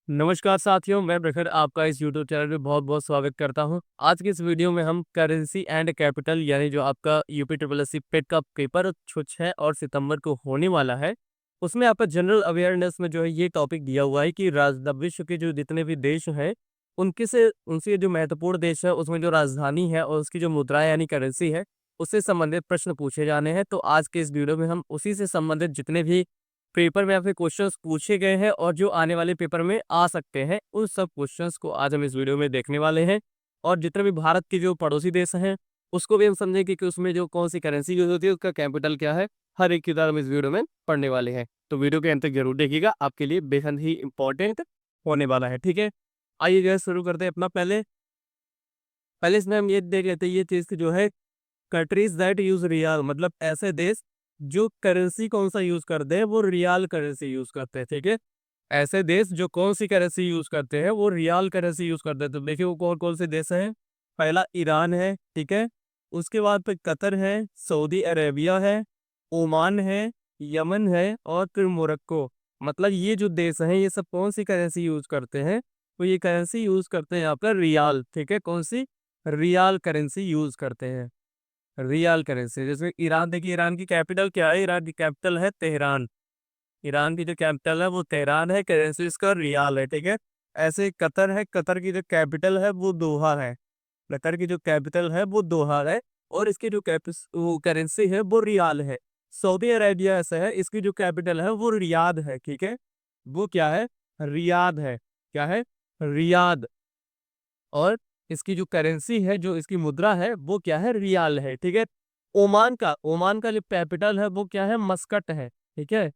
नमस्कार साथियों, मैं प्रखर आपका इस यूट्यूब चैनल पे बहुत-बहुत स्वागत करता हूँ। आज की इस वीडियो में हम करेंसी एंड कैपिटल यानी जो आपका यूपी ट्रिपल एससी पेट का पेपर 6 और सितंबर को होने वाला है, उसमें आपका जनरल अवेयरनेस में जो है ये टॉपिक दिया हुआ है कि विश्व के जो जितने भी देश हैं, उनसे जो महत्वपूर्ण देश है उसमें जो राजधानी है और उसकी जो मुद्रा यानी करेंसी है, उससे संबंधित प्रश्न पूछे जाने हैं। तो आज के इस वीडियो में हम उसी से संबंधित जितने भी पेपर में आपसे क्वेश्चंस पूछे गए हैं और जो आने वाले पेपर में आ सकते हैं, उन सब क्वेश्चंस को आज हम इस वीडियो में देखने वाले हैं। और जितने भी भारत के जो पड़ोसी देश हैं, उसको भी हम समझेंगे कि उसमें जो कौन-सी करेंसी यूज़ होती है, उसका कैपिटल क्या है, हर एक चीज़ हम इस वीडियो में पढ़ने वाले हैं। तो वीडियो के अंत तक ज़रूर देखिएगा, आपके लिए बेहद ही इम्पोर्टेंट होने वाला है, ठीक है? आइए जो है शुरू करते हैं अपना पहले पहले इसमें हम ये देख लेते हैं ये चीज़ कि जो है कंट्रीज दैट यूज रियाल मतलब ऐसे देश जो करेंसी कौन सा यूज करते हैं वो रियाल करेंसी यूज करते हैं, ठीक है। ऐसे देश जो कौन सी करेंसी यूज करते हैं वो रियाल करेंसी यूज करते हैं। तो देखिए वो कौन कौन से देश हैं। पहला ईरान है, ठीक है। उसके बाद फिर कतर है, सऊदी अरेबिया है, ओमान है, यमन है और फिर मोरक्को। मतलब ये जो देश हैं ये सब कौन सी करेंसी यूज करते हैं, तो ये करेंसी यूज करते हैं यहाँ पर रियाल, ठीक है। कौन सी? रियाल करेंसी यूज करते हैं। रियाल करेंसी जैसे ईरान, देखिए ईरान की कैपिटल क्या है? ईरान की कैपिटल है तेहरान। ईरान की जो कैपिटल है वो तेहरान है, करेंसी इसका रियाल है, ठीक है। ऐसे कतर है, कतर की जो कैपिटल है वो दोहा है। कतर की जो कैपिटल है वो दोहा है और इसकी जो वो करेंसी है वो रियाल है। सऊदी अरेबिया ऐसा है, इसकी जो कैपिटल है वो रियाद है, ठीक है। वो क्या है? रियाद है। क्या है? रियाद। और इसकी जो करेंसी है, जो इसकी मुद्रा है, वो क्या है? रियाल है, ठीक है। ओमान का जो कैपिटल है वो क्या है? मस्कट है, ठीक है।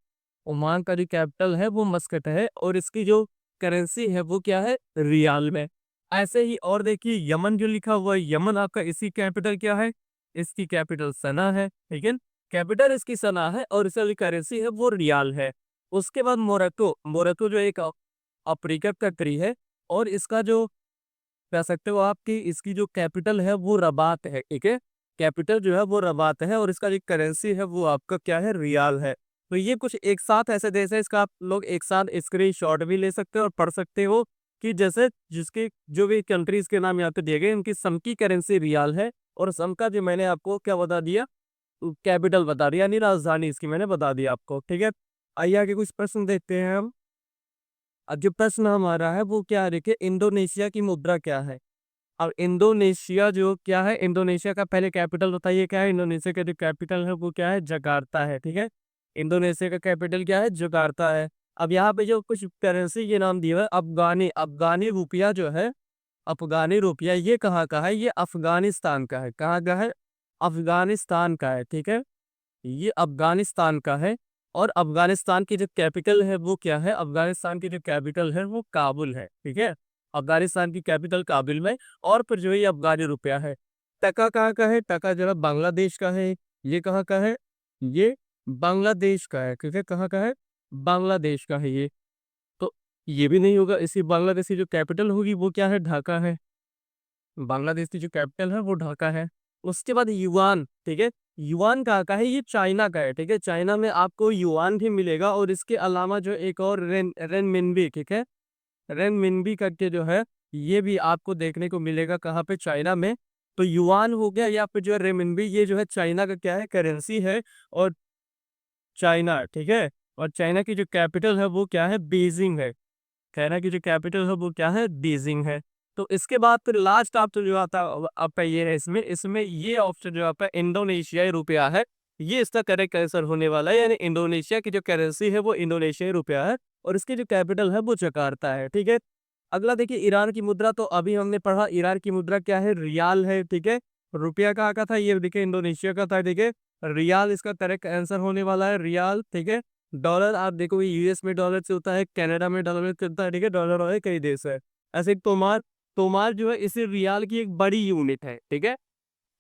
ओमान का जो कैपिटल है वो मस्कट है और इसकी जो करेंसी है वो क्या है? रियाल में। ऐसे ही और देखिए यमन जो लिखा हुआ है, यमन आपका इसकी कैपिटल क्या है? इसकी कैपिटल सना है, ठीक है। कैपिटल इसकी सना है और इसकी जो करेंसी है वो रियाल है। उसके बाद मोरक्को, मोरक्को जो एक अफ्रीका कंट्री है और इसका जो कह सकते हो आप कि इसकी जो कैपिटल है वो रबात है, ठीक है। कैपिटल जो है वो रबात है और इसका जो करेंसी है वो आपका क्या है? रियाल है। तो ये कुछ एक साथ ऐसे देश है, इसका आप लोग एक साथ स्क्रीनशॉट भी ले सकते हो और पढ़ सकते हो कि जैसे जिसके जो भी कंट्रीज के नाम यहाँ पे दिए गए इनकी सम की करेंसी रियाल है और सम का जो मैंने आपको क्या बता दिया? कैपिटल बता दिया यानी राजधानी इसकी मैंने बता दिया आपको, ठीक है। आइए आगे कुछ प्रश्न देखते हैं हम। अब जो प्रश्न हमारा है वो क्या है? देखिए इंडोनेशिया की मुद्रा क्या है? अब इंडोनेशिया जो क्या है? इंडोनेशिया का पहले कैपिटल बताइए क्या है? इंडोनेशिया का जो कैपिटल है वो क्या है? जकार्ता है, ठीक है। इंडोनेशिया का कैपिटल क्या है? जकार्ता है। अब यहाँ पे जो कुछ करेंसी के नाम दिया हुआ है, अफगानी अफगानी रुपया जो है, अफगानी रुपया ये कहाँ का है? ये अफगानिस्तान का है। कहाँ का है? अफगानिस्तान का है, ठीक है। ये अफगानिस्तान का है और अफगानिस्तान की जो कैपिटल है वो क्या है? अफगानिस्तान की जो कैपिटल है वो काबुल है, ठीक है। अफगानिस्तान की कैपिटल काबुल में। और फिर जो है ये अफगानी रुपया है। टका कहाँ का है? टका जो है बांग्लादेश का है। ये कहाँ का है? ये बांग्लादेश का है, ठीक है। कहाँ का है? बांग्लादेश का है ये। तो ये भी नहीं होगा, इसी बांग्लादेश की जो कैपिटल होगी वो क्या है? ढाका है। बांग्लादेश की जो कैपिटल है वो ढाका है। उसके बाद युआन, ठीक है। युआन कहाँ का है? ये चाइना का है, ठीक है। चाइना में आपको युआन भी मिलेगा और इसके अलावा जो एक और रेनमिनबी, ठीक है। रेनमिनबी करके जो है ये भी आपको देखने को मिलेगा कहाँ पे? चाइना में। तो युआन हो गया या फिर जो है रेनमिनबी, ये जो है चाइना का क्या है? करेंसी है। और चाइना, ठीक है। और चाइना की जो कैपिटल है वो क्या है? बीजिंग है। चाइना की जो कैपिटल है वो क्या है? बीजिंग है। तो इसके बाद फिर लास्ट ऑप्शन जो आता है आपका ये है, इसमें इसमें ये ऑप्शन जो आपका इंडोनेशियाई रुपया है, ये इसका करेक्ट आंसर होने वाला है। यानी इंडोनेशिया की जो करेंसी है वो इंडोनेशियाई रुपया है और इसकी जो कैपिटल है वो जकार्ता है, ठीक है। अगला देखिए ईरान की मुद्रा, तो अभी हमने पढ़ा ईरान की मुद्रा क्या है? रियाल है, ठीक है। रुपया कहाँ का था? ये देखिए इंडोनेशिया का था, ठीक है। रियाल इसका करेक्ट आंसर होने वाला है, रियाल, ठीक है। डॉलर आप देखो यूएस में डॉलर से होता है, कनाडा में डॉलर से होता है, ठीक है। डॉलर और कई देश है। ऐसे ही तोमार, तोमार जो है इसी रियाल की एक बड़ी यूनिट है, ठीक है।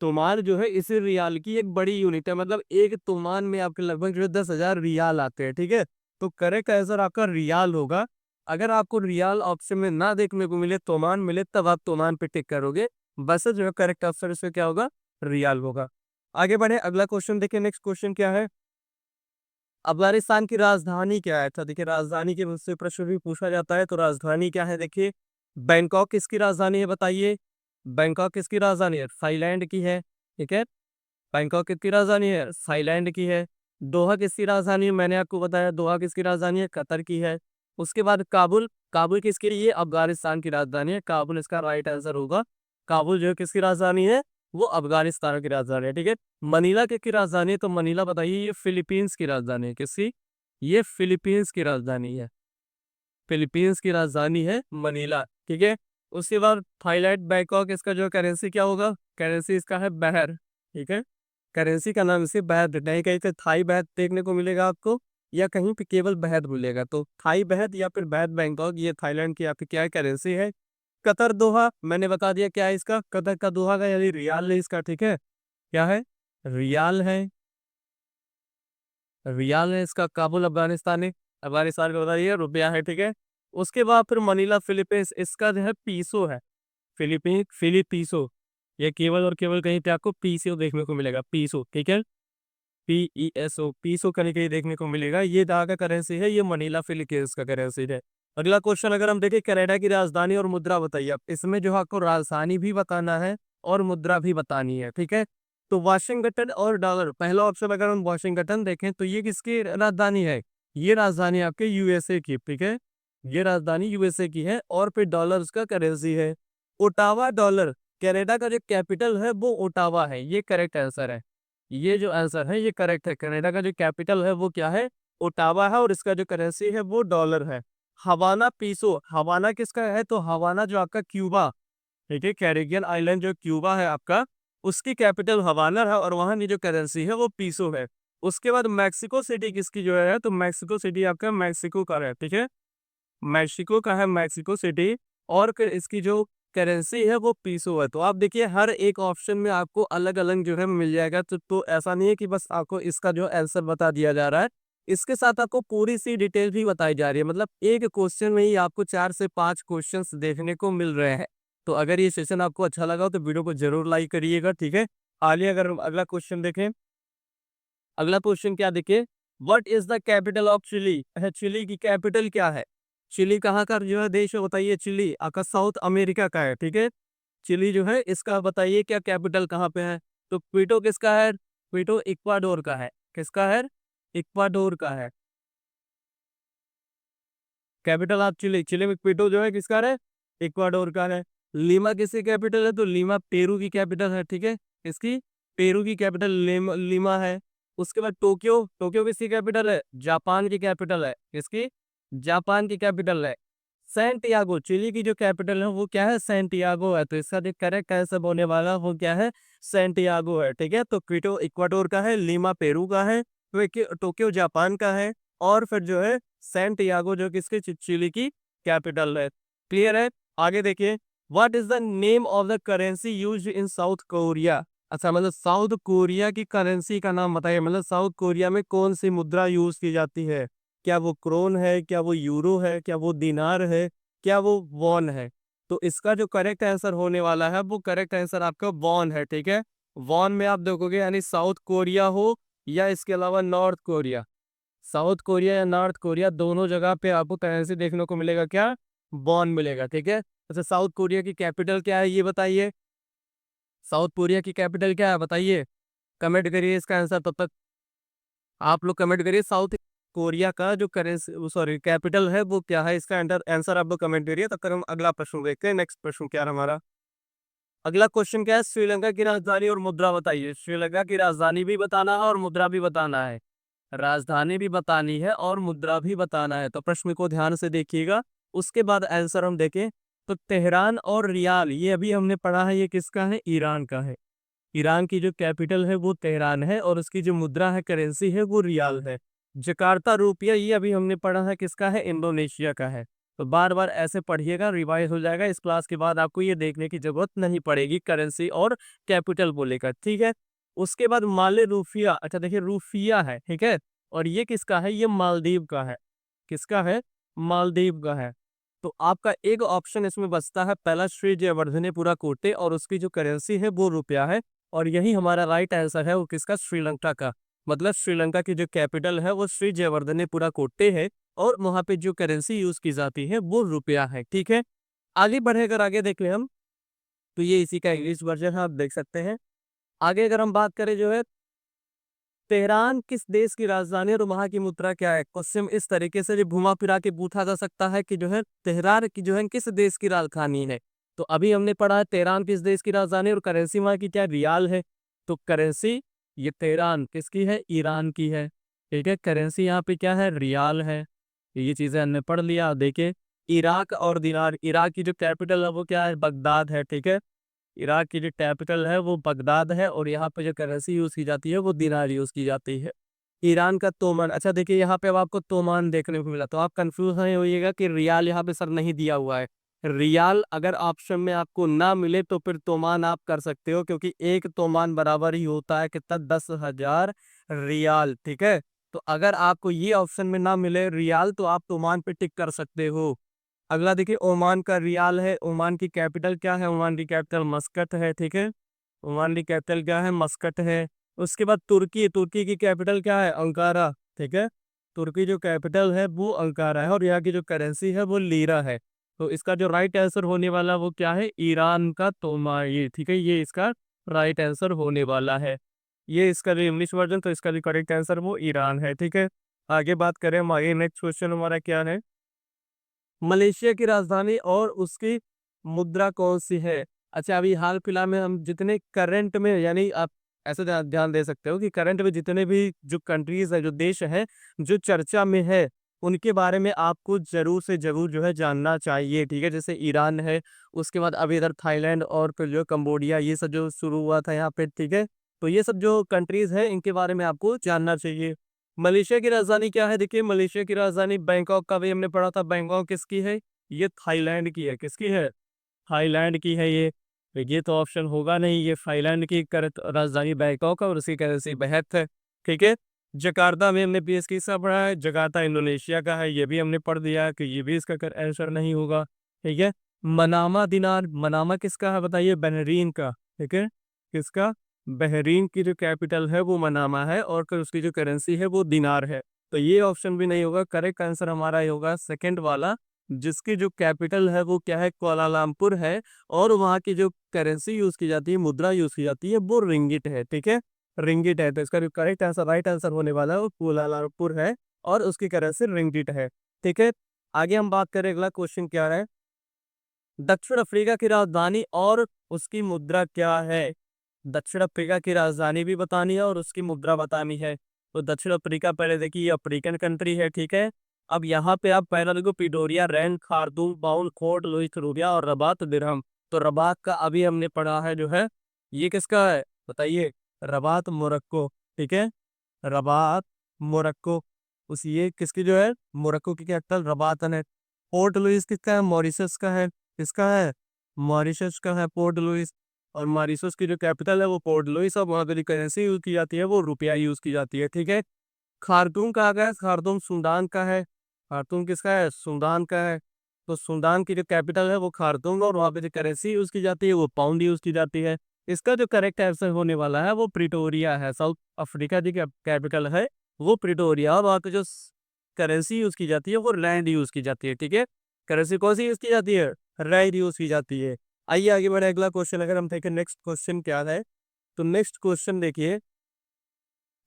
तोमार जो है इसी रियाल की एक बड़ी यूनिट है, मतलब एक तोमान में आपके लगभग जो है 10,000 रियाल आते हैं, ठीक है। तो करेक्ट आंसर आपका रियाल होगा। अगर आपको रियाल ऑप्शन में ना देखने को मिले, तोमान मिले, तब आप तोमान पे टिक करोगे। बस जो है करेक्ट आंसर इसमें क्या होगा? रियाल होगा। आगे बढ़े, अगला क्वेश्चन देखिए। नेक्स्ट क्वेश्चन क्या है? अफगानिस्तान की राजधानी क्या है? अच्छा देखिए, राजधानी के मुझसे प्रश्न भी पूछा जाता है, तो राजधानी क्या है देखिए, बैंकॉक किसकी राजधानी है बताइए? बैंकॉक किसकी राजधानी है? थाईलैंड की है, ठीक है? बैंकॉक किसकी राजधानी है? थाईलैंड की है। दोहा किसकी राजधानी है? मैंने आपको बताया दोहा किसकी राजधानी है? कतर की है। उसके बाद काबुल, काबुल किसकी है? ये अफगानिस्तान की राजधानी है। काबुल इसका राइट आंसर होगा। काबुल जो है किसकी राजधानी है? वो अफगानिस्तान की राजधानी है, ठीक है? मनीला किसकी राजधानी है? तो मनीला बताइए, ये फिलीपींस की राजधानी है। किसकी? ये फिलीपींस की राजधानी है। फिलीपींस की राजधानी है मनीला, ठीक है? उसके बाद थाईलैंड, बैंकॉक, इसका जो करेंसी क्या होगा? करेंसी इसका है बहर, ठीक है? करेंसी का नाम इसे बहद, नहीं कहीं पे थाई बहद देखने को मिलेगा आपको, या कहीं पे केवल बहद मिलेगा। तो थाई बहद या फिर बहद बैंकॉक, ये थाईलैंड की आपकी क्या है? करेंसी है। कतर दोहा मैंने बता दिया क्या है इसका, कतर का दोहा का यानी रियाल है इसका, ठीक है? क्या है? रियाल है। रियाल है इसका। काबुल अफगानिस्तान है, अफगानिस्तान का बताइए रुपया है, ठीक है? उसके बाद फिर मनीला फिलीपींस, इसका जो है पीसो है। फिलिपीसो, ये केवल और केवल कहीं पे आपको पीसो देखने को मिलेगा, पीसो, ठीक है? पीईएसओ, पीसो कहीं कहीं देखने को मिलेगा। ये जहाँ का करेंसी है, ये मनीला फिलीपींस का करेंसी है। अगला क्वेश्चन अगर हम देखें, कनाडा की राजधानी और मुद्रा बताइए। अब इसमें जो आपको राजधानी भी बताना है और मुद्रा भी बतानी है, ठीक है? तो वाशिंगटन और डॉलर, पहला ऑप्शन अगर हम वाशिंगटन देखें तो ये किसकी राजधानी है? ये राजधानी आपके यूएसए की, ठीक है? ये राजधानी यूएसए की है, और फिर डॉलर उसका करेंसी है। ओटावा डॉलर, कनाडा का जो कैपिटल है वो ओटावा है, ये करेक्ट आंसर है। ये जो आंसर है ये करेक्ट है। कनाडा का जो कैपिटल है वो क्या है? ओटावा है, और इसका जो करेंसी है वो डॉलर है। हवाना पीसो, हवाना किसका है? तो हवाना जो आपका क्यूबा, ठीक है, कैरिबियन आइलैंड जो क्यूबा है आपका, उसकी कैपिटल हवाना है, और वहां की जो करेंसी है वो पीसो है। उसके बाद मैक्सिको सिटी किसकी जो है? तो मैक्सिको सिटी आपका मैक्सिको का है, ठीक है? मैक्सिको का है मैक्सिको सिटी, और फिर इसकी जो करेंसी है वो पीसो है। तो आप देखिए, हर एक ऑप्शन में आपको अलग अलग जो है मिल जाएगा। तो ऐसा नहीं है कि बस आपको इसका जो आंसर बता दिया जा रहा है, इसके साथ आपको पूरी सी डिटेल भी बताई जा रही है। मतलब एक क्वेश्चन में ही आपको 4 से 5 क्वेश्चंस देखने को मिल रहे हैं। तो अगर ये सेशन आपको अच्छा लगा हो तो वीडियो को जरूर लाइक करिएगा, ठीक है? आइए अगर हम अगला क्वेश्चन देखें। अगला क्वेश्चन क्या देखिए, what is the capital of Chile? Chile की कैपिटल क्या है? चिली कहाँ का जो है देश है बताइए? चिली आपका साउथ अमेरिका का है, ठीक है? चिली जो है इसका बताइए क्या कैपिटल कहाँ पे है? तो क्विटो किसका है? क्विटो इक्वाडोर का है। किसका है? इक्वाडोर का है। कैपिटल ऑफ चिली, चिली में क्विटो जो है किसका है? इक्वाडोर का है। लीमा किसकी कैपिटल है? तो लीमा पेरू की कैपिटल है, ठीक है? इसकी पेरू की कैपिटल लीमा है। उसके बाद टोक्यो, टोक्यो किसकी कैपिटल है? जापान की कैपिटल है। किसकी? जापान की कैपिटल है। सैंटियागो, चिली की जो कैपिटल है वो क्या है? सैंटियागो है। तो इसका जो करेक्ट आंसर होने वाला वो क्या है? सैंटियागो है, ठीक है? तो क्विटो इक्वाडोर का है, लीमा पेरू का है, टोक्यो जापान का है, और फिर जो है सैंटियागो जो किसके चिली की कैपिटल है। क्लियर है? आगे देखिए, what is the name of the currency used in south Korea? अच्छा, मतलब साउथ कोरिया की करेंसी का नाम बताइए। मतलब साउथ कोरिया में कौन सी मुद्रा यूज की जाती है? क्या वो क्रोन है? क्या वो यूरो है? क्या वो दिनार है? क्या वो वॉन है? तो इसका जो करेक्ट आंसर होने वाला है वो करेक्ट आंसर आपका वॉन है, ठीक है? वॉन में आप देखोगे यानी साउथ कोरिया हो या इसके अलावा नॉर्थ कोरिया, साउथ कोरिया या नॉर्थ कोरिया दोनों जगह पे आपको करेंसी देखने को मिलेगा क्या? वॉन मिलेगा, ठीक है? अच्छा, साउथ कोरिया की कैपिटल क्या है ये बताइए? साउथ कोरिया की कैपिटल क्या है बताइए? कमेंट करिए इसका आंसर। तब तक आप लोग कमेंट करिए, साउथ कोरिया का जो करेंसी सॉरी कैपिटल है वो क्या है? इसका आंसर आप लोग कमेंट करिए। तब तक हम अगला प्रश्न देखते हैं। नेक्स्ट प्रश्न क्या है हमारा? अगला क्वेश्चन क्या है? श्रीलंका की राजधानी और मुद्रा बताइए। श्रीलंका की राजधानी भी बताना है और मुद्रा भी बताना है। राजधानी भी बतानी है और मुद्रा भी बताना है। तो प्रश्न को ध्यान से देखिएगा, उसके बाद आंसर हम देखें। तो तेहरान और रियाल, ये अभी हमने पढ़ा है, ये किसका है? ईरान का है। ईरान की जो कैपिटल है वो तेहरान है, और उसकी जो मुद्रा है, करेंसी है, वो रियाल है। जकार्ता रुपया, ये अभी हमने पढ़ा है, किसका है? इंडोनेशिया का है। तो बार बार ऐसे पढ़िएगा, रिवाइज हो जाएगा। इस क्लास के बाद आपको ये देखने की जरूरत नहीं पड़ेगी करेंसी और कैपिटल को लेकर, ठीक है? उसके बाद माले रूफिया, अच्छा देखिए रूफिया है, ठीक है? और ये किसका है? ये मालदीव का है। किसका है? मालदीव का है। तो आपका एक ऑप्शन इसमें बचता है, पहला श्री जयवर्धनेपुरा कोटे, और उसकी जो करेंसी है वो रुपया है। और यही हमारा राइट आंसर है, वो किसका? श्रीलंका का। मतलब श्रीलंका की जो कैपिटल है वो श्री जयवर्धनेपुरा कोट्टे है और वहां पे जो करेंसी यूज की जाती है वो रुपया है। ठीक है, आगे बढ़े अगर आगे देख ले हम, तो ये इसी का इंग्लिश वर्जन है, आप देख सकते हैं। आगे अगर हम बात करें जो है, तेहरान किस देश की राजधानी है और वहां की मुद्रा क्या है। क्वेश्चन इस तरीके से जो घुमा फिरा के पूछा जा सकता है कि जो है तेहरान की जो है किस देश की राजधानी है। तो अभी हमने पढ़ा है तेहरान किस देश की राजधानी और करेंसी वहां की क्या, रियाल है। तो करेंसी ये तेहरान किसकी है, ईरान की है। ठीक है, करेंसी यहाँ पे क्या है, रियाल है। ये चीजें हमने पढ़ लिया। देखिए, इराक और दिनार, इराक की जो कैपिटल है वो क्या है, बगदाद है। ठीक है, इराक की जो कैपिटल है वो बगदाद है और यहाँ पे जो करेंसी यूज की जाती है वो दिनार यूज की जाती है। ईरान का तोमान, अच्छा देखिए यहाँ पे अब आपको तोमान देखने को मिला, तो आप कंफ्यूज नहीं होइएगा कि रियाल यहाँ पे सर नहीं दिया हुआ है। रियाल अगर ऑप्शन में आपको ना मिले तो फिर तोमान आप कर सकते हो, क्योंकि एक तोमान बराबर ही होता है कितना, 10,000 रियाल। ठीक है, तो अगर आपको ये ऑप्शन में ना मिले रियाल तो आप तोमान पे टिक कर सकते हो। अगला देखिए, ओमान का रियाल है। ओमान की कैपिटल क्या है, ओमान की कैपिटल मस्कट है। ठीक है, ओमान की कैपिटल क्या है, मस्कट है। उसके बाद तुर्की, तुर्की की कैपिटल क्या है, अंकारा। ठीक है, तुर्की जो कैपिटल है वो अंकारा है और यहाँ की जो करेंसी है वो लीरा है। तो इसका जो राइट आंसर होने वाला वो क्या है, ईरान का तोमा, ये ठीक है, ये इसका राइट आंसर होने वाला है। ये इसका जो इंग्लिश वर्जन, तो इसका जो करेक्ट आंसर वो ईरान है। ठीक है, आगे बात करें हम, आगे नेक्स्ट क्वेश्चन हमारा क्या है, मलेशिया की राजधानी और उसकी मुद्रा कौन सी है। अच्छा, अभी हाल फिलहाल में हम जितने करंट में, यानी आप ऐसे ध्यान दे सकते हो कि करंट में जितने भी जो कंट्रीज है, जो देश है, जो चर्चा में है, उनके बारे में आपको जरूर से जरूर जो है जानना चाहिए। ठीक है, जैसे ईरान है, उसके बाद अभी इधर थाईलैंड और फिर जो कंबोडिया, ये सब जो शुरू हुआ था यहाँ पे। ठीक है, तो ये सब जो कंट्रीज है इनके बारे में आपको जानना चाहिए। मलेशिया की राजधानी क्या है, देखिए मलेशिया की राजधानी बैंकॉक, का भी हमने पढ़ा था। बैंकॉक किसकी है, ये थाईलैंड की है। किसकी है, थाईलैंड की है ये। तो ये तो ऑप्शन होगा नहीं, ये थाईलैंड की राजधानी बैंकॉक है और उसकी करेंसी बहत है। ठीक है, जकार्ता में हमने पीएस किसका पढ़ा है, जकार्ता इंडोनेशिया का है, ये भी हमने पढ़ दिया कि ये भी इसका आंसर नहीं होगा। ठीक है, मनामा दिनार, मनामा किसका है बताइए, बहरीन का। ठीक है, किसका, बहरीन की जो कैपिटल है वो मनामा है और फिर उसकी जो करेंसी है वो दिनार है। तो ये ऑप्शन भी नहीं होगा, करेक्ट आंसर हमारा ये होगा सेकंड वाला, जिसकी जो कैपिटल है वो क्या है, कुआलालंपुर है और वहाँ की जो करेंसी यूज की जाती है, मुद्रा यूज की जाती है वो रिंगिट है। ठीक है, रिंगिट है, तो इसका जो करेक्ट आंसर, राइट आंसर होने वाला है वो कुआलालंपुर है और उसकी करेंसी रिंगिट है। ठीक है, आगे हम बात करें, अगला क्वेश्चन क्या है, दक्षिण अफ्रीका की राजधानी और उसकी मुद्रा क्या है। दक्षिण अफ्रीका की राजधानी भी बतानी है और उसकी मुद्रा बतानी है। तो दक्षिण अफ्रीका, पहले देखिए ये अफ्रीकन कंट्री है। ठीक है, अब यहाँ पे आप पहला देखो, पिडोरिया, रैन, खार्तूम, बाउल, कोट लुइस, रूबिया और रबात दिरहम। तो रबात का अभी हमने पढ़ा है जो है, ये किसका है बताइए, रबात मोरक्को। ठीक है, रबात मोरक्को, उस ये किसकी जो है, मोरक्को की कैपिटल रबात है। पोर्ट लुइस किसका है, मॉरिशस का है। किसका है, मॉरिशस का है पोर्ट लुइस। और मॉरिशस की जो कैपिटल है वो पोर्ट लुइस और वहाँ पे जो करेंसी यूज की जाती है वो रुपया यूज की जाती है। ठीक है, खार्तूम कहाँ का है, खार्तूम सूडान का है। खार्तूम किसका है, सूडान का है। तो सूडान की जो कैपिटल है वो खार्तूम और वहाँ पे जो करेंसी यूज की जाती है वो पाउंड यूज की जाती है। इसका जो करेक्ट आंसर होने वाला है वो प्रिटोरिया है। साउथ अफ्रीका की कैपिटल है वो प्रिटोरिया और वहाँ पे जो करेंसी यूज की जाती है वो रैंड यूज की जाती है। ठीक है, करेंसी कौन सी यूज की जाती है, रैंड यूज की जाती है। आइए आगे बढ़े, अगला क्वेश्चन अगर हम देखें, नेक्स्ट क्वेश्चन क्या है, तो नेक्स्ट क्वेश्चन देखिए,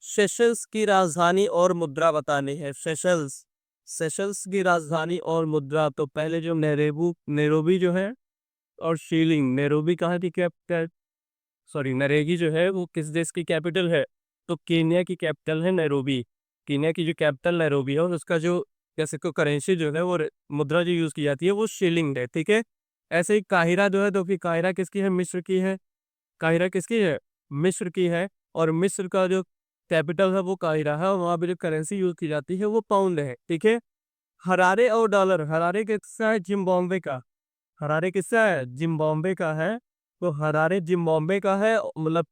सेशल्स की राजधानी और मुद्रा बतानी है। सेशल्स, सेशल्स की राजधानी और मुद्रा, तो पहले जो नैरोबी जो है और शीलिंग, नैरोबी कहाँ की कैपिटल, सॉरी नरेगी जो है वो किस देश की कैपिटल है, तो केन्या की कैपिटल है नैरोबी। केन्या की जो कैपिटल नैरोबी है और उसका जो जैसे को करेंसी जो है वो मुद्रा जो यूज की जाती है वो शिलिंग है। ठीक है, ऐसे ही काहिरा जो है, तो फिर काहिरा किसकी है, मिस्र की है। काहिरा किसकी है, मिस्र की है और मिस्र का जो कैपिटल है वो काहिरा है और वहाँ पे जो करेंसी यूज की जाती है वो पाउंड है। ठीक है, हरारे और डॉलर, हरारे किसका है, जिम्बाब्वे का। हरारे किसका है, जिम्बाब्वे का है। तो हरारे जिम्बाब्वे का है, मतलब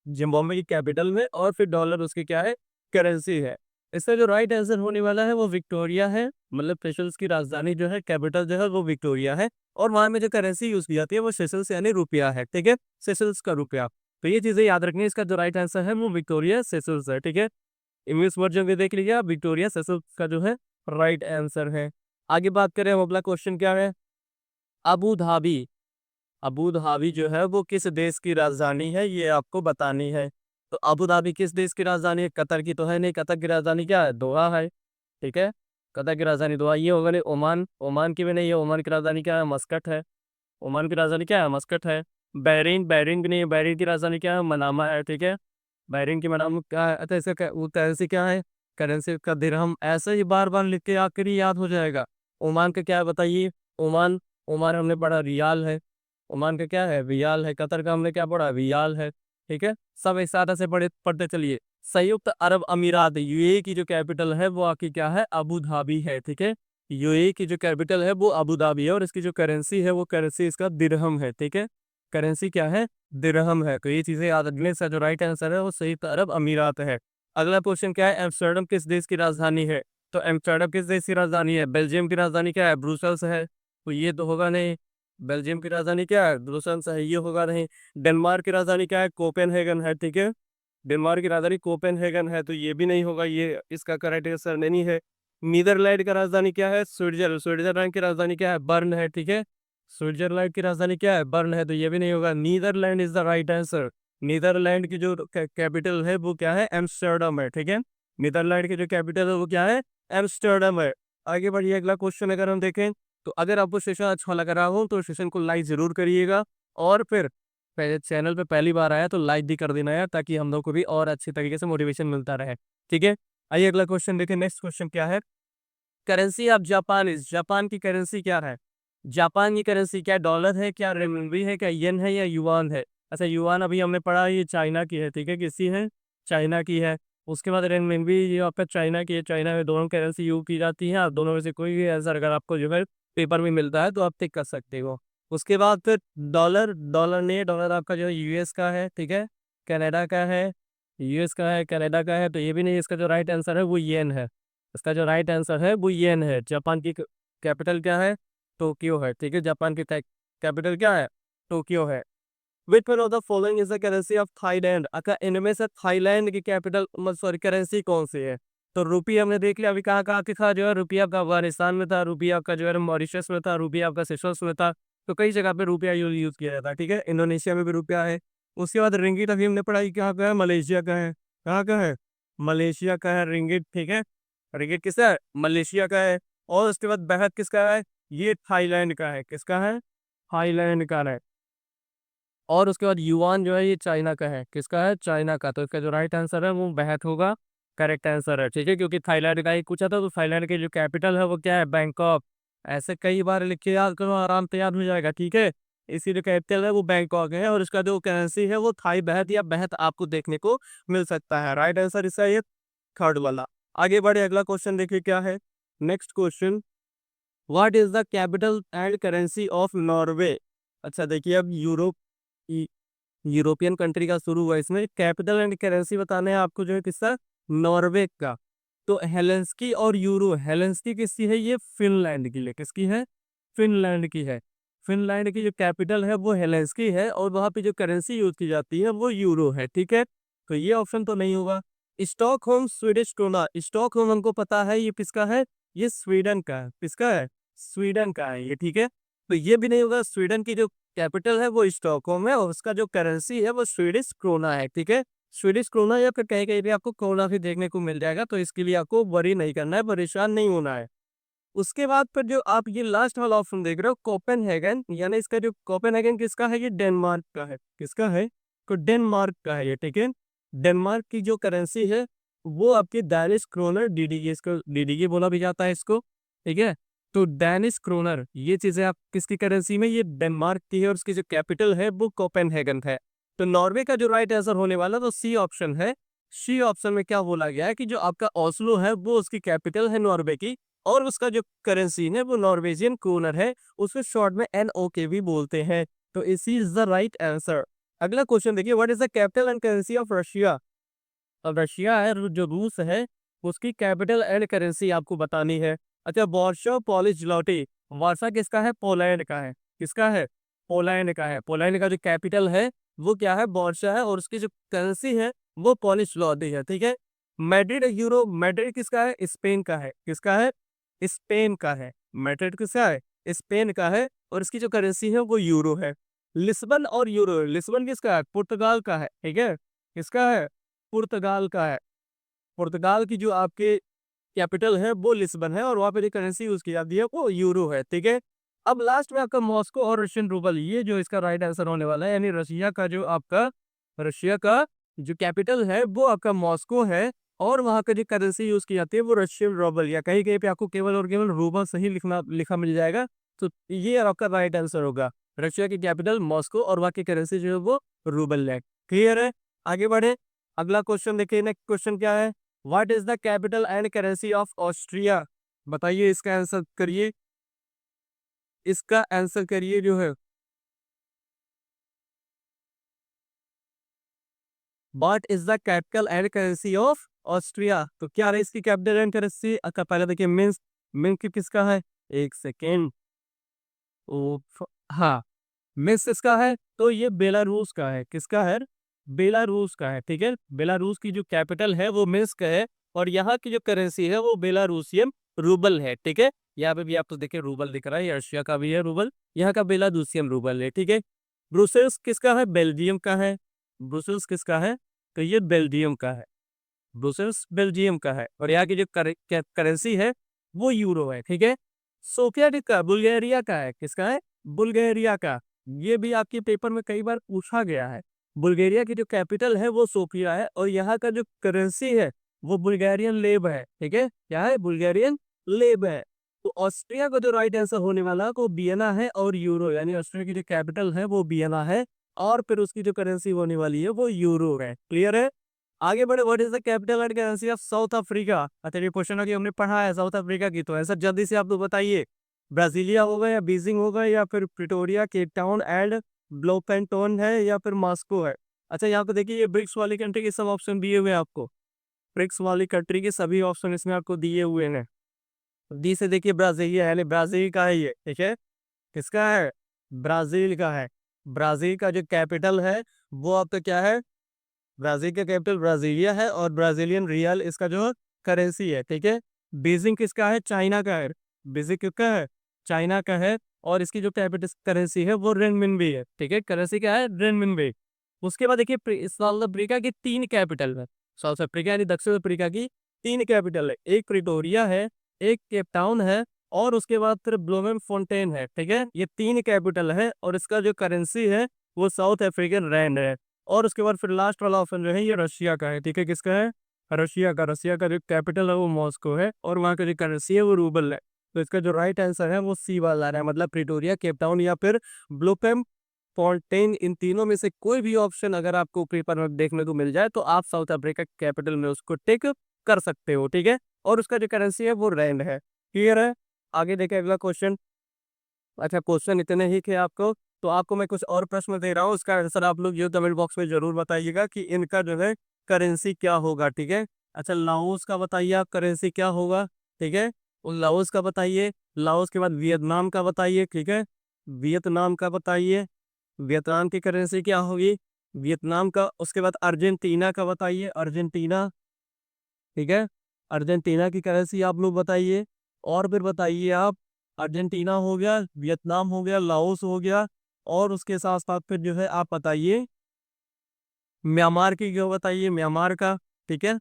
जिम्बाब्वे की कैपिटल में, और फिर डॉलर उसकी क्या है, करेंसी है। इसका जो राइट आंसर होने वाला है वो विक्टोरिया है, मतलब सेशल्स की राजधानी जो है, कैपिटल जो है वो विक्टोरिया है और वहां में जो करेंसी यूज की जाती है वो सेशल्स यानी रुपया है। ठीक है, सेशल्स का रुपया। तो ये चीजें याद रखनी है। इसका जो राइट आंसर है वो विक्टोरिया सेशल्स है, ठीक है। इंग्लिश वर्जन में देख लीजिए आप, विक्टोरिया सेशल्स का जो है राइट आंसर है। आगे बात करें, हम अगला क्वेश्चन क्या है, अबू धाबी। अबू धाबी जो है वो किस देश की राजधानी है, ये आपको बतानी है। तो अबू धाबी किस देश की राजधानी है, कतर की तो है नहीं, कतर की राजधानी क्या है, दोहा है, ठीक है। कतर की राजधानी दोहा, ये होगा नहीं ओमान, ओमान की भी नहीं है, ओमान की राजधानी क्या है, मस्कट है। ओमान की राजधानी क्या है, मस्कट है। बहरीन, बहरीन की नहीं है, बहरीन की राजधानी क्या है, मनामा है, ठीक है। बहरीन की मनामा क्या है, अच्छा इसका वो करेंसी क्या है, करेंसी का दिरहम। ऐसे ही बार बार लिख के आखिर ही याद हो जाएगा। ओमान का क्या है बताइए, ओमान, ओमान हमने पढ़ा रियाल है, ओमान का क्या है, रियाल है। कतर का हमने क्या पढ़ा, रियाल है, ठीक है। सब इस तरह से पढ़ते चलिए। संयुक्त अरब अमीरात यूएई की जो कैपिटल है वो आपकी क्या है, अबू धाबी है, ठीक है। यूएई की जो कैपिटल है वो अबू धाबी है, और इसकी जो करेंसी है वो करेंसी इसका दिरहम है, ठीक है। करेंसी क्या है, दिरहम है। तो ये चीजें याद रखने, इसका जो राइट आंसर है वो संयुक्त अरब अमीरात है। अगला क्वेश्चन क्या है, एम्स्टर्डम किस देश की राजधानी है। तो एम्स्टर्डम किस देश की राजधानी है, बेल्जियम की राजधानी क्या है, ब्रुसेल्स है, तो ये तो होगा नहीं। बेल्जियम की राजधानी क्या है, ब्रुसेल्स है, ये होगा नहीं। डेनमार्क की राजधानी क्या है, कोपेनहेगन है, ठीक है। डेनमार्क की राजधानी कोपेनहेगन है, तो ये भी नहीं होगा, ये इसका करेक्ट आंसर नहीं है। नीदरलैंड का राजधानी क्या है, स्विट्जरलैंड, स्विट्जरलैंड की राजधानी क्या है, बर्न है, ठीक है। स्विट्जरलैंड की राजधानी क्या है, बर्न है, तो ये भी नहीं होगा। Netherland is the right answer. Netherland की जो कैपिटल है वो क्या है, एम्स्टर्डम है, ठीक है। नीदरलैंड की जो कैपिटल है वो क्या है, एम्स्टर्डम है। आगे बढ़िए, अगला क्वेश्चन अगर हम देखें, तो अगर आपको सेशन अच्छा लग रहा हो तो सेशन को लाइक जरूर करिएगा, और फिर पहले चैनल पे पहली बार आया तो लाइक भी कर देना यार, ताकि हम लोग को भी और अच्छी तरीके से मोटिवेशन मिलता रहे, ठीक है। आइए अगला क्वेश्चन देखें। नेक्स्ट क्वेश्चन क्या है, currency of Japan is, Japan की करेंसी क्या है। जापान की करेंसी क्या डॉलर है, क्या रेमनबी है, क्या येन है, या युआन है। अच्छा युआन अभी हमने पढ़ा, ये चाइना की है, ठीक है, किसी है, चाइना की है। उसके बाद रेमनबी ये आपका चाइना की है, चाइना में दोनों करेंसी यूज की जाती है। आप दोनों में से कोई भी आंसर अगर आपको जो है पेपर में मिलता है तो आप टिक कर सकते हो। उसके बाद फिर डॉलर, डॉलर नहीं, डॉलर आपका जो है यूएस का है, ठीक है, कनाडा का है, यूएस का है, कनाडा का है, तो ये भी नहीं। इसका जो राइट आंसर है वो येन है। इसका जो राइट आंसर है वो येन है। जापान की कैपिटल क्या है, टोक्यो है, ठीक है। जापान की कैपिटल क्या है, टोक्यो है। Which one of the following is the currency of Thailand. अगर इनमें से थाईलैंड की कैपिटल सॉरी करेंसी कौन सी है। तो रुपी हमने देख लिया, अभी कहाँ कहाँ के था, जो है रुपया आपका अफगानिस्तान में था, रुपया आपका जो है मॉरिशस में था, रुपया आपका सेशल्स में था। तो कई जगह पे रुपया यूज किया जाता है, ठीक है। इंडोनेशिया में भी रुपया है। उसके बाद रिंगिट अभी हमने पढ़ाई, कहाँ का है, मलेशिया का है। कहाँ का है, मलेशिया का है रिंगिट, ठीक है। रिंगिट किसका है, मलेशिया का है। और उसके बाद बेहद किसका है, ये थाईलैंड का है, किसका है, थाईलैंड का है। और उसके बाद युआन जो है ये चाइना का है, किसका है, चाइना का। तो इसका जो राइट आंसर है वो बेहद होगा, करेक्ट आंसर है, ठीक है। क्योंकि थाईलैंड का ही पूछा था, तो थाईलैंड की जो कैपिटल है वो क्या है, बैंकॉक। ऐसे कई बार लिख के याद करो, आराम से याद हो जाएगा, ठीक है। इसी जो कैपिटल है वो बैंकॉक है, और इसका जो करेंसी है वो थाई बहत या बहत आपको देखने को मिल सकता है। राइट आंसर इसका ये थर्ड वाला। आगे बढ़े, अगला क्वेश्चन देखिए क्या है। Next question, what is the capital and currency of Norway. अच्छा देखिए, अब यूरोपियन कंट्री का शुरू हुआ, इसमें कैपिटल एंड करेंसी बताने हैं आपको, जो है किसका, नॉर्वे का। तो हेलेंस्की और यूरो, हेलेंस्की किसकी है, ये फिनलैंड की है, किसकी है, फिनलैंड की है। फिनलैंड की जो कैपिटल है वो हेलेंस्की है, और वहां पे जो करेंसी यूज की जाती है वो यूरो है, ठीक है। तो ये ऑप्शन तो नहीं होगा। स्टॉकहोम स्वीडिश क्रोना, स्टॉकहोम हमको पता है ये किसका है, ये स्वीडन का है, किसका है, स्वीडन का है ये, ठीक है। तो ये भी नहीं होगा। स्वीडन की जो कैपिटल है वो स्टॉकहोम है, और उसका जो करेंसी है वो स्वीडिश क्रोना है, ठीक है। स्वीडिश क्रोना, या फिर कहीं कहीं भी आपको क्रोना भी देखने को मिल जाएगा, तो इसके लिए आपको वरी नहीं करना है, परेशान नहीं होना है। उसके बाद फिर जो आप ये लास्ट वाला ऑप्शन देख रहे हो, कोपेनहेगन, यानी इसका जो कोपेनहेगन किसका है, ये डेनमार्क का है, किसका है, तो डेनमार्क का है ये, ठीक है। डेनमार्क की जो करेंसी है वो आपकी डैनिश क्रोनर, डीडीए, इसको डीडीए बोला भी जाता है इसको, ठीक है। तो डैनिश क्रोनर, ये चीजें आप किसकी करेंसी में, ये डेनमार्क की है, और उसकी जो कैपिटल है वो कोपेनहेगन है। तो नॉर्वे का जो राइट आंसर होने वाला तो सी ऑप्शन है। सी ऑप्शन में क्या बोला गया है कि जो आपका ओस्लो है वो उसकी कैपिटल है नॉर्वे की, और उसका जो करेंसी है वो नॉर्वेजियन क्रोनर है, उसे शॉर्ट में NOK भी बोलते हैं। तो इसी इज द राइट आंसर। अगला क्वेश्चन देखिए, what is the capital and currency of Russia. अब रशिया है, जो रूस है, उसकी कैपिटल एंड करेंसी आपको बतानी है। अच्छा, वॉर्शो पॉलिश ज्लोटी, वार्सा किसका है, पोलैंड का है, किसका है, पोलैंड का है। पोलैंड का जो कैपिटल है वो क्या है, बॉर्सा है, और उसकी जो करेंसी है वो पॉलिश ज़्लॉटी है, ठीक है। मैड्रिड यूरो, मैड्रिड किसका है, स्पेन का है, किसका है, स्पेन का है। मैड्रिड किसका है, स्पेन का है, और इसकी जो करेंसी है वो यूरो है। लिस्बन और यूरो, लिस्बन किसका है, पुर्तगाल का है, ठीक है, किसका है, पुर्तगाल का है। पुर्तगाल की जो आपके कैपिटल है वो लिस्बन है, और वहाँ पे जो करेंसी यूज की जाती है वो यूरो है, ठीक है। अब लास्ट में आपका मॉस्को और रशियन रूबल, ये जो इसका राइट आंसर होने वाला है, यानी रशिया का जो कैपिटल है वो आपका मॉस्को है, और वहाँ का जो करेंसी यूज की जाती है वो रशियन रूबल, या कहीं कहीं पे आपको केवल और केवल रूबल सही लिखा मिल जाएगा। तो ये आपका राइट आंसर होगा, रशिया की कैपिटल मॉस्को और वहाँ की करेंसी जो है वो रूबल है। क्लियर है, आगे बढ़े। अगला क्वेश्चन देखिए, नेक्स्ट क्वेश्चन क्या है, what is the capital and currency of Austria. बताइए, इसका आंसर करिए, इसका आंसर करिए जो है, what is the capital and currency of Austria. तो क्या है इसकी कैपिटल एंड करेंसी, अच्छा पहले देखिए मिन्स्क, मिन्स्क किसका है, एक सेकेंड, ओ हाँ, मिस इसका है, तो ये बेलारूस का है, किसका है, बेलारूस का है, ठीक है। बेलारूस की जो कैपिटल है वो मिन्स्क है, और यहाँ की जो करेंसी है वो बेलारूसियन रूबल है, ठीक है। यहाँ पे भी आपको देखिए रूबल दिख रहा है, ये रशिया का भी है रूबल, यहाँ का बेलारूसियन रूबल है, ठीक है। ब्रुसेल्स किसका है, बेल्जियम का है, ब्रुसेल्स किसका है, तो ये बेल्जियम का है, ब्रुसेल्स बेल्जियम का है, और यहाँ की जो करेंसी है वो यूरो है, ठीक है। सोफिया का बुल्गारिया का है, किसका है, बुल्गारिया का। ये भी आपके पेपर में कई बार पूछा गया है। बुल्गारिया की जो कैपिटल है वो सोफिया है, और यहाँ का जो करेंसी है वो बुल्गारियन लेब है, ठीक है, क्या है, बुल्गारियन लेब है। तो ऑस्ट्रिया का जो राइट आंसर होने वाला है वो वियना है, और यूरो, यानी ऑस्ट्रिया की जो कैपिटल है वो वियना है, और फिर उसकी जो करेंसी होने वाली है वो यूरो है। क्लियर है, आगे बढ़े। What is the capital and currency of south Africa. अच्छा, ये क्वेश्चन की हमने पढ़ा है साउथ अफ्रीका की, तो ऐसा जल्दी से आप तो बताइए, ब्राजीलिया होगा या बीजिंग होगा या फिर प्रिटोरिया, केप टाउन एंड ब्लोपेंटोन है या फिर मॉस्को है। अच्छा, यहाँ पे देखिए ये ब्रिक्स वाली कंट्री के सब ऑप्शन दिए हुए हैं आपको, ब्रिक्स वाली कंट्री के सभी ऑप्शन इसमें आपको दिए हुए हैं। डी से देखिए ब्राजीलिया, यानी ब्राजील का है ये, ठीक है, किसका है, ब्राजील का है। ब्राजील का जो कैपिटल है वो आपका क्या है, ब्राजील का कैपिटल ब्राजीलिया है, और ब्राजीलियन रियल इसका जो करेंसी है, ठीक है। बीजिंग किसका है, चाइना का है, बीजिंग किसका है, चाइना का है, और इसकी जो कैपिटल करेंसी है वो रेनमिनबी है, ठीक है, करेंसी क्या है, रेनमिनबी। उसके बाद देखिए साउथ अफ्रीका की 3 कैपिटल है, साउथ अफ्रीका यानी दक्षिण अफ्रीका की 3 कैपिटल है, एक प्रिटोरिया है, एक केप टाउन है, और उसके बाद फिर ब्लोमेन फोंटेन है, ठीक है। ये 3 कैपिटल है, और इसका जो करेंसी है वो साउथ अफ्रीकन रैंड है। और उसके बाद फिर लास्ट वाला ऑप्शन जो है ये रशिया का है, ठीक है, किसका है, रशिया का। रशिया का जो कैपिटल है वो मॉस्को है, और वहाँ का जो करेंसी है वो रूबल है। तो इसका जो राइट आंसर है वो सी वाला है, मतलब प्रिटोरिया, केप टाउन या फिर ब्लोपेम फोंटेन। इन तीनों में से कोई भी ऑप्शन अगर आपको पेपर में देखने को मिल जाए तो आप साउथ अफ्रीका कैपिटल में उसको टिक कर सकते हो, ठीक है। और उसका जो करेंसी है वो रैंड है। क्लियर है, आगे देखें अगला क्वेश्चन। अच्छा, क्वेश्चन इतने ही थे आपको, तो आपको मैं कुछ और प्रश्न दे रहा हूँ, उसका आंसर आप लोग ये कमेंट बॉक्स में जरूर बताइएगा कि इनका जो है करेंसी क्या होगा, ठीक है। अच्छा, लाओस का बताइए आप, करेंसी क्या होगा, ठीक है, उन लाओस का बताइए। लाओस के बाद वियतनाम का बताइए, ठीक है, वियतनाम का बताइए, वियतनाम की करेंसी क्या होगी, वियतनाम का। उसके बाद अर्जेंटीना का बताइए, अर्जेंटीना, ठीक है, अर्जेंटीना की करेंसी आप लोग बताइए। और फिर बताइए आप, अर्जेंटीना हो गया, वियतनाम हो गया, लाओस हो गया, और उसके साथ साथ फिर जो है आप बताइए म्यांमार की क्यों, बताइए म्यांमार का, ठीक है,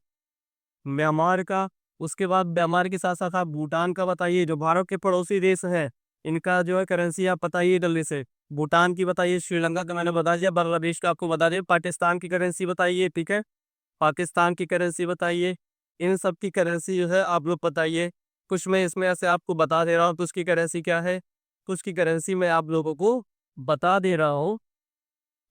म्यांमार का। उसके बाद म्यांमार के साथ साथ आप भूटान का बताइए, जो भारत के पड़ोसी देश हैं इनका जो है करेंसी आप बताइए जल्दी से। भूटान की बताइए, श्रीलंका का मैंने बता दिया, बांग्लादेश का आपको बता दिया, पाकिस्तान की करेंसी बताइए, ठीक है, पाकिस्तान की करेंसी बताइए। इन सब की करेंसी जो है आप लोग बताइए। कुछ मैं इसमें ऐसे आपको बता दे रहा हूँ, कुछ की करेंसी क्या है, कुछ की करेंसी मैं आप लोगों को बता दे रहा हूँ।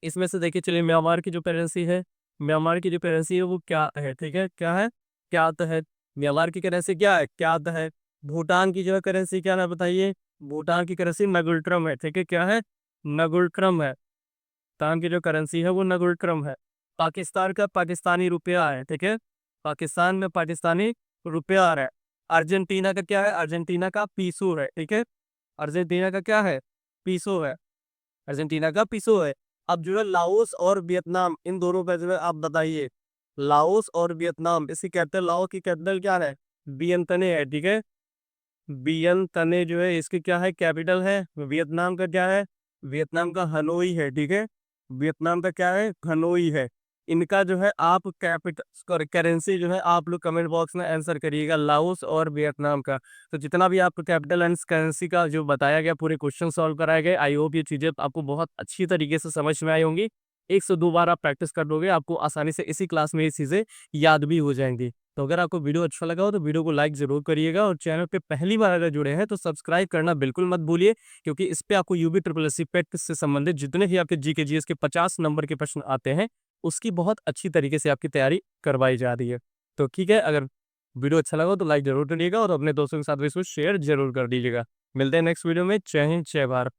इसमें से देखिए चलिए, म्यांमार की जो करेंसी है, म्यांमार की जो करेंसी है वो क्या है, ठीक है, क्या है, क्या है, म्यांमार की करेंसी क्या है, क्या है। भूटान की जो है करेंसी क्या है बताइए, भूटान की करेंसी नगुल्ट्रम है, ठीक है, क्या है, नगुल्ट्रम है। भूटान की जो करेंसी है वो नगुल्ट्रम है। पाकिस्तान का पाकिस्तानी रुपया है, ठीक है, पाकिस्तान में पाकिस्तानी रुपया आ रहा है। अर्जेंटीना का क्या है, अर्जेंटीना का पीसो है, ठीक है, अर्जेंटीना का क्या है, पीसो है, अर्जेंटीना का पीसो है। अब जो है लाओस और वियतनाम, इन दोनों पे जो है आप बताइए, लाओस और वियतनाम, इसकी कैपिटल, लाओस की कैपिटल क्या है, वियंतने है, ठीक है। वियंतने जो है इसकी क्या है, कैपिटल है। वियतनाम का क्या है, वियतनाम का हनोई है, ठीक है। वियतनाम का क्या है, हनोई है। इनका जो है आप कैपिटल करेंसी जो है आप लोग कमेंट बॉक्स में आंसर करिएगा, लाओस और वियतनाम का। तो जितना भी आपको कैपिटल एंड करेंसी का जो बताया गया, पूरे क्वेश्चन सॉल्व कराए गए, आई होप ये चीजें आपको बहुत अच्छी तरीके से समझ में आई होंगी। 1 से 2 बार आप प्रैक्टिस कर लोगे, आपको आसानी से इसी क्लास में ये चीजें याद भी हो जाएंगी। तो अगर आपको वीडियो अच्छा लगा हो तो वीडियो को लाइक जरूर करिएगा, और चैनल पे पहली बार अगर जुड़े हैं तो सब्सक्राइब करना बिल्कुल मत भूलिए, क्योंकि इस पे आपको यूबी ट्रिपल एस सी पेट से संबंधित जितने भी आपके जीके जीएस के 50 नंबर के प्रश्न आते हैं, उसकी बहुत अच्छी तरीके से आपकी तैयारी करवाई जा रही है। तो ठीक है, अगर वीडियो अच्छा लगा हो तो लाइक जरूर करिएगा, और अपने दोस्तों के साथ भी इसको शेयर जरूर कर दीजिएगा। मिलते हैं नेक्स्ट वीडियो में। जय हिंद, जय भारत।